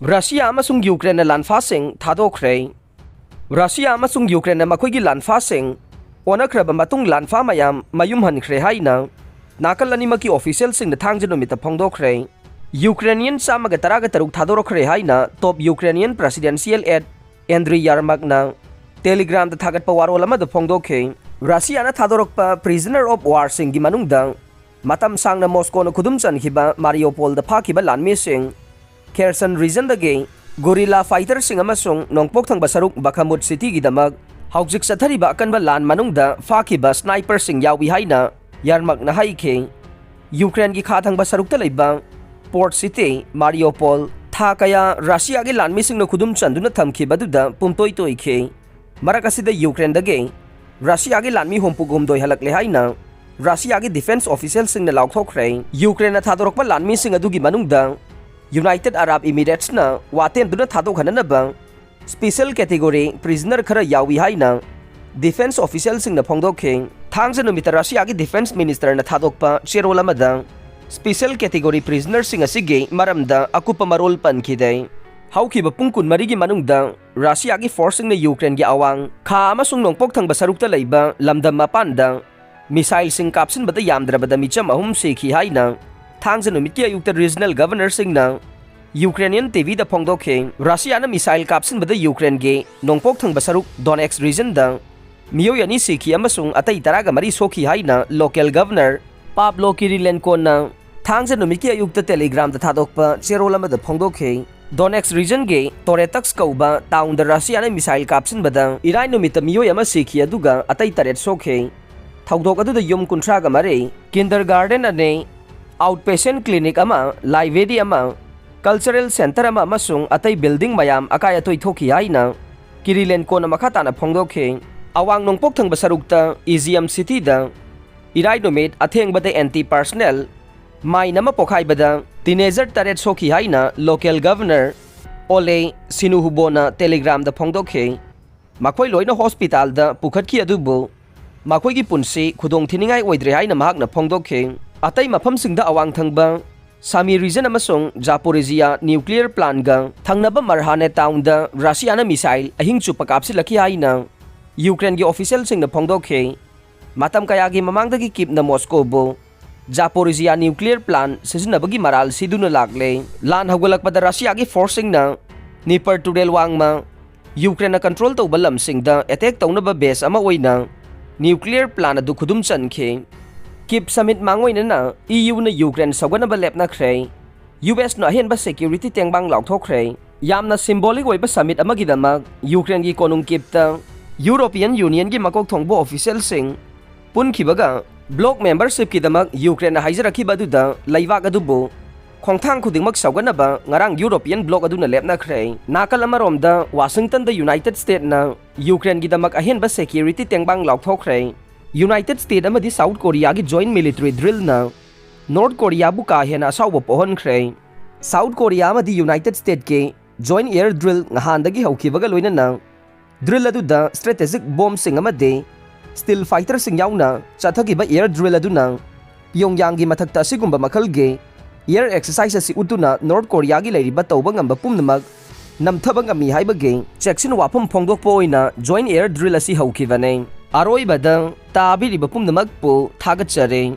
Russia amasung Ukraine na Lanphasing Thadokhre. Russia amasung Ukraine na makoigi Lanphasing onakraba matung Lanpha mayam mayum hankhre haina nakal animaki official sing na thangja numita phongdokhre. Ukrainian samaga taraga taruk Thadokhre haina top Ukrainian presidential aide Andriy Yermak na Telegram da thagat pawarol amada phongdokhe. Russia na Thadorokpa prisoner of war sing gi manungda matam sang na Moscow na khudum chankhiba Mariupol da phakiba Lanphasing Kherson region dagi gorilla fighter sing amasung nongpok thangba saruk Bakhmut city gi damag haujik sathariba akanba lan manungda phakiba sniper sing yawi haina Yermak na haikhe. Ukraine gi kha thangba saruk ta leiba port city Mariupol tha kaya Russia gi Lanphasing na khudum chanduna thamkhiba duda pumtoi toikhe. Marak asida Ukraine dagi Russia gi lanmi hompugum doi halakle haina Russia gi defense official sing na laukthokre. Ukraine na Thadorokpa lanmi sing adugi manungda United Arab Emirates na waten duna Thadokhana ba special category prisoner khara yawi haina defense official sing na phongdokhe. Thangja numita Russia gi defense minister na Thadokpa cherol amada special category prisoner sing asige maramda akupa marol pankhidai. Haukiba pungkun marigi manungda Russia gi forcing na Ukraine gi awang kha amasung nongpok thangba sarukta leiba lamdam mapanda missile sing kapsin bata yamdrabada micham ahum sekhi haina thangja numiti ayukta regional governor sing na Ukrainian TV da phongdokhe. Russia na missile kapsin bada Ukraine ge nongpok thangba saruk Donetsk region da miyo yani sekhi amasung atai taraga mari sokhi haina local governor Pavlo Kirilenko na thangja numiti ayukta telegram da thadokpa cherolama da phongdokhe. Donetsk region ge Toretaks kauba town da Russia na missile kapsin bada irai numita miyo yama sekhi aduga atai taret sokhe. Thaudok adu da yum kuntra ga mare kindergarten ane outpatient clinic ama library ama cultural center ama amasung atai building mayam akaya toi thoki haina Kirilenko na makata na phongdokhe. Awang nongpok thangba sarukta Izium city da irai numit atheng bada anti personnel mai nama pokhai bada teenager taret sokhi haina local governor Ole Sinuhubona telegram da phongdokhe. Makoi loina hospital da pukhatki adubu makoi gi punsi khudong thiningai oidre haina mahak na phongdokhe. Atai mafam singda awang thangba Sami region amasung Zaporizhia nuclear plant ga thangnaba Marhane town da Russia na missile ahing chupa kapsilaki haina Ukraine gi official sing na phongdokhe. Matam kaya gi mamangda gi kip na Moscow bo Zaporizhia nuclear plant sisinabagi maral siduna lagle lan hawgalakpada Russia gi forcing na Nipper Tudel wangma Ukraine na control tawba lamsing da attack tawnaba base ama oina nuclear plant adu khudum chankhe. Kip summit mangoina na EU na Ukraine sawanaba lepna khre US na henba security tengbang laukthokre. Yamna symbolic oiba summit amagidama Ukraine gi konung kipta European Union gi makok thongbo official sing punkhibaga block membership ki damak Ukraine na haijaraki baduda laibak adubo khongthang khudingmak sawanaba ngarang European block aduna lepna khre. Nakal amaromda Washington da United States na Ukraine gi damak ahenba security tengbang laukthokre. United States amadi South Korea gi joint military drill na North Korea bu ka hena asawba pohon khre. South Korea amadi United States ke joint air drill ngahan dagi haukibaga loina na drill aduda strategic bomb sing amade still fighter sing yauna chathagiba air drill aduna Pyongyang gi mathakta sigumba makal ge air exercise si utuna North Korea gi leiriba tawba ngamba pumnamak namthaba ngami haiba ge checksin wapum phongdokpo oina joint air drill asi haukibane. Aroi bada tabiri bapum namak po thagat chare.